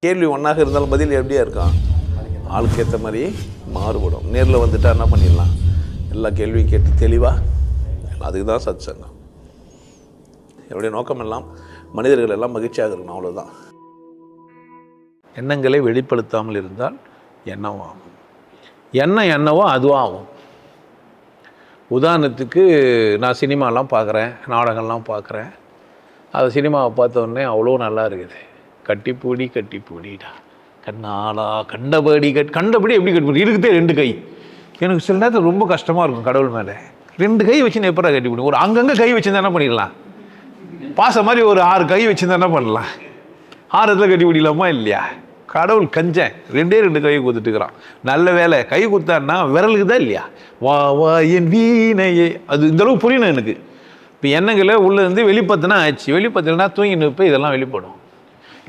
கேள்வி ஒன்றாக இருந்தாலும் பதில் எப்படியா இருக்கான், ஆளுக்கு ஏற்ற மாதிரி மாறுபடும். நேரில் வந்துட்டால் என்ன பண்ணிடலாம், எல்லா கேள்வியும் கேட்டு தெளிவாக. அதுக்கு தான் சத் சங்கம். என்னுடைய நோக்கம் எல்லாம் மனிதர்கள் எல்லாம் மகிழ்ச்சியாக இருக்கணும், அவ்வளோதான். எண்ணங்களை வெளிப்படுத்தாமல் இருந்தால் எண்ணம் ஆகும். எண்ணம் என்னவோ அதுவும் ஆகும். உதாரணத்துக்கு நான் சினிமாலாம் பார்க்குறேன், நாடகம்லாம் பார்க்குறேன். அது சினிமாவை பார்த்த உடனே அவ்வளோ நல்லா இருக்குது. கட்டிப்பூடிடா கண்ணாலா கண்டபடி எப்படி கட்டிப்பூடி இருக்குதே 2 கை. எனக்கு சில நேரத்தில் ரொம்ப கஷ்டமாக இருக்கும் கடவுள் மேலே. 2 கை வச்சுன்னு எப்போ கட்டிப்பூடி, ஒரு அங்கங்கே கை வச்சுருந்தா என்ன பண்ணிடலாம், பாச மாதிரி ஒரு 6 கை வச்சுருந்தா என்ன பண்ணலாம், 6 இடத்துல கட்டி பிடிக்கலாமா இல்லையா? கடவுள் கஞ்சன் 2 கை கொடுத்துட்டுக்கிறான். நல்ல வேலை கை கொடுத்தான்னா விரலுக்கு தான் இல்லையா, வா வா என் வீணையே. அது இந்தளவுக்கு புரியணும் எனக்கு. இப்போ எண்ணங்களை உள்ளேருந்து வெளிப்பத்தினா ஆச்சு, வெளிப்பத்தினா தூங்கி நிற்ப இதெல்லாம் வெளிப்படும்.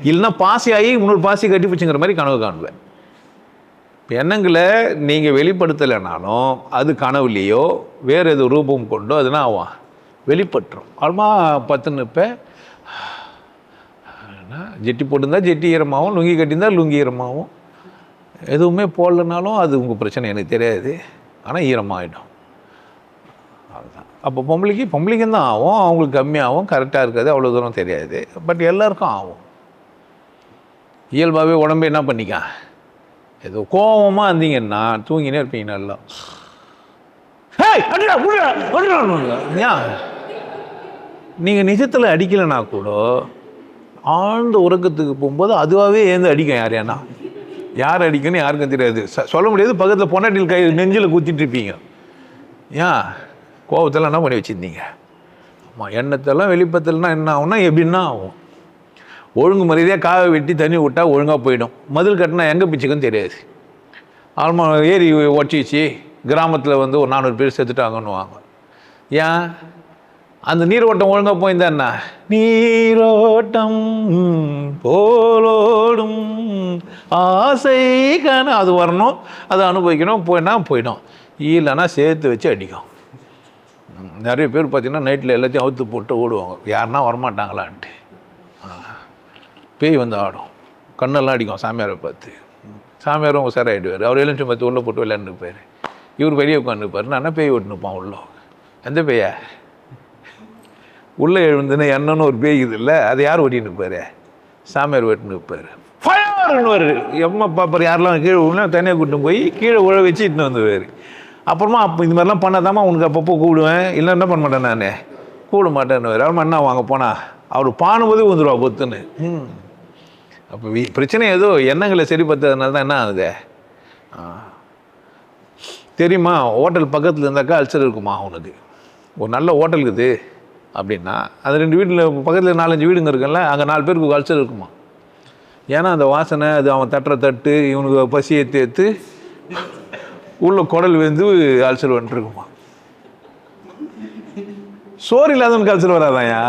இல்லைன்னா பாசியாகி இன்னொரு பாசி கட்டி பிடிச்சிங்கிற மாதிரி கனவு காணுவேன். இப்போ எண்ணங்களை நீங்கள் வெளிப்படுத்தலைனாலும் அது கனவுலேயோ வேறு எது ரூபம் கொண்டோ அதுனா ஆகும், வெளிப்பட்டுரும். ஆல்மா 10 நிற்பேன். ஜெட்டி போட்டிருந்தா ஜெட்டி ஈரமாகவும், லுங்கி கட்டியிருந்தால் லுங்கி ஈரமாகவும். எதுவுமே போடலனாலும் அது உங்கள் பிரச்சனை எனக்கு தெரியாது, ஆனால் ஈரமாகிடும். அதுதான். அப்போ பொம்பளைக்கும் தான் ஆகும், அவங்களுக்கு கம்மியாகும், கரெக்டாக இருக்காது, அவ்வளோ தூரம் தெரியாது. பட் எல்லாருக்கும் ஆகும். இயல்பாகவே உடம்பு என்ன பண்ணிக்க, ஏதோ கோபமாக இருந்தீங்கன்னா தூங்கினே இருப்பீங்க நல்லா. நீங்கள் நிஜத்தில் அடிக்கலைன்னா கூட ஆழ்ந்த உறக்கத்துக்கு போகும்போது அதுவாகவே ஏந்து அடிக்கும். யார் அடிக்கணும்னு யாருக்கும் தெரியாது, சொல்ல முடியாது. பக்கத்தில் பொண்டாட்டியில் கை நெஞ்சில் குத்திட்டு இருப்பீங்க. ஏன் கோபத்தெல்லாம் என்ன பண்ணி வச்சுருந்தீங்க? ஆமாம், எண்ணத்தெல்லாம் வெளிப்பத்தலைன்னா என்ன ஆகும்னா எப்படின்னா ஆகும். ஒழுங்கு மரியாதையாக காவை வெட்டி தண்ணி விட்டால் ஒழுங்காக போயிடும். மதில் கட்டினா எங்கே பிச்சுக்குன்னு தெரியாது. ஆல்மா ஏரி ஒட்டிச்சு கிராமத்தில் வந்து ஒரு 400 பேர் செத்துட்டாங்கன்னு வாங்க. ஏன் அந்த நீரோட்டம் ஒழுங்காக போயிருந்தா, நீரோட்டம் போலோடும் ஆசை அது வரணும், அதை அனுபவிக்கணும். போயிடும். இல்லைன்னா சேர்த்து வச்சு அடிக்கும். நிறைய பேர் பார்த்திங்கன்னா நைட்டில் எல்லாத்தையும் அவுத்து போட்டு ஓடுவாங்க, யாருன்னா வரமாட்டாங்களான்ட்டு. பேய் வந்து ஆடும், கண்ணெல்லாம் அடிக்கும் சாமியாரை பார்த்து. சாமியாரும் உசாராயிடுவார். அவர் எழுந்து பார்த்து உள்ளே போட்டு விளையாண்டுருப்பார். இவர் வெளியே உட்காந்துருப்பார். நான் பேய் ஓட்டுனுப்பான் உள்ள. எந்த பேயா உள்ளே எழுந்துன்னு என்னன்னு ஒரு பேய் இது இல்லை, அதை யார் ஓட்டின்னு இருப்பார்? சாமியார் ஓட்டுன்னு இருப்பார். ஃபயர்னுவார். எம்மா பாப்பார் யாரெல்லாம் கீழே விழுனா தனியாக கூட்டின்னு போய் கீழே உழ வச்சு இட்டுன்னு வந்துவார். அப்புறமா அப்போ இந்த மாதிரிலாம் பண்ணாதாம்மா உனக்கு அப்பப்போ கூப்பிடுவேன், இல்லை என்ன பண்ண மாட்டேன் நான் கூப்பிட மாட்டேன்னு. அவன் என்ன வாங்க போனா அவர் பானும்போதே வந்துடுவா பொத்துன்னு. அப்போ பிரச்சனை ஏதோ எண்ணங்களை சரி பார்த்ததுனால தான் என்ன ஆகுது தெரியுமா? ஹோட்டல் பக்கத்தில் இருந்தாக்கா அல்சர் இருக்குமா அவனுக்கு. ஒரு நல்ல ஹோட்டல் இருக்குது அப்படின்னா அது 2 வீட்டில் பக்கத்தில் 4-5 வீடுங்க இருக்குல்ல, அங்கே 4 பேருக்கு அல்சர் இருக்குமா. ஏன்னா அந்த வாசனை, அது அவன் தட்டுற தட்டு, இவனுக்கு பசி ஏற்று உள்ள குடல் வந்து அல்சர் வந்துட்டுருக்குமா. சோறு இல்லாதவனுக்கு அல்சர் வராதாயா?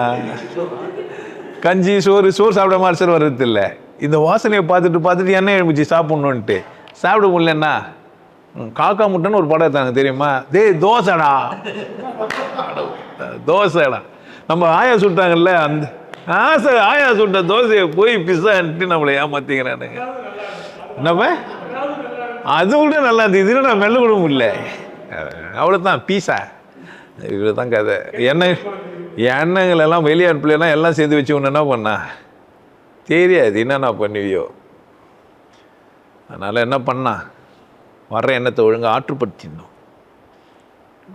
கஞ்சி சோறு சாப்பிடாம அல்சர் வர்றது இல்லை. இந்த வாசனையை பார்த்துட்டு எண்ணெய் எழுமிச்சு சாப்பிட்ணுன்ட்டு சாப்பிட முடியலன்னா காக்கா முட்டைன்னு ஒரு படம் எடுத்தாங்க தெரியுமா? தோசைடா நம்ம ஆயா சுட்டாங்கல்ல, அந்த ஆயா சுட்ட தோசையை போய் பிஸான்ட்டு நம்மளை ஏமாத்திக்கிறானுங்க. நம்ம அது விட நல்லா இருந்துச்சு, இதுல நான் மெல்ல விட முடியல. அவ்வளோதான் பீஸா. இவ்வளோ தான் கதை. எண்ணங்களெல்லாம் வெளியே அனுப்பலாம், எல்லாம் சேர்த்து வச்சு ஒன்று என்ன பண்ணா தெரியாது என்னென்ன பண்ணுவியோ. அதனால் என்ன பண்ணா, வர்ற எண்ணத்தை ஒழுங்காக ஆற்றுப்படுத்திடணும்,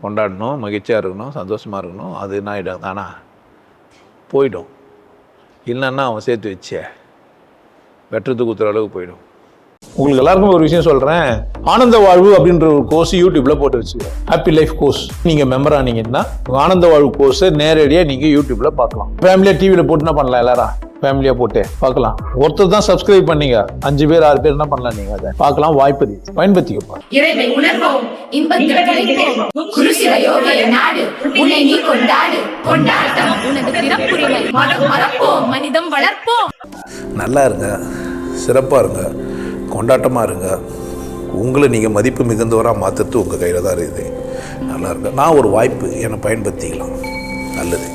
கொண்டாடணும், மகிழ்ச்சியாக இருக்கணும், சந்தோஷமாக இருக்கணும். அது என்ன ஆகிடும் தானா போயிடும். இல்லைன்னா அவன் சேர்த்து வச்ச வெட்டுறதுக்கு ஊற்றுற அளவுக்கு போயிடும். உங்களுக்கு எல்லாருக்கும் ஒரு விஷயம் சொல்கிறேன். ஆனந்த வாழ்வு அப்படின்ற ஒரு கோர்ஸ் யூடியூப்பில் போட்டு வச்சுக்கோங்க. Happy life course. நீங்கள் மெம்பர் ஆனீங்கன்னா ஆனந்த வாழ்வு கோர்ஸை நேரடியாக நீங்கள் யூடியூப்பில் பார்க்கலாம். ஃபேமிலியாக டிவியில் போட்டு என்ன பண்ணலாம், எல்லாரும் ஃபேமிலியாக போட்டு பார்க்கலாம். ஒருத்தர் தான் சப்ஸ்கிரைப் பண்ணீங்க, 5 பேர் 6 பேர் என்ன பண்ணலாம், நீங்கள் அதை பார்க்கலாம். வாய்ப்பு பயன்படுத்திக்கப்பா. நல்லா இருங்க, சிறப்பாக இருங்க, கொண்டாட்டமாக இருங்க. உங்களை நீங்கள் மதிப்பு மிகுந்தவராக மாற்றுறது உங்கள் கையில் தான் இருக்குது. நல்லா இருங்க. நான் ஒரு வாய்ப்பு என்னை பயன்படுத்திக்கலாம். நல்லது.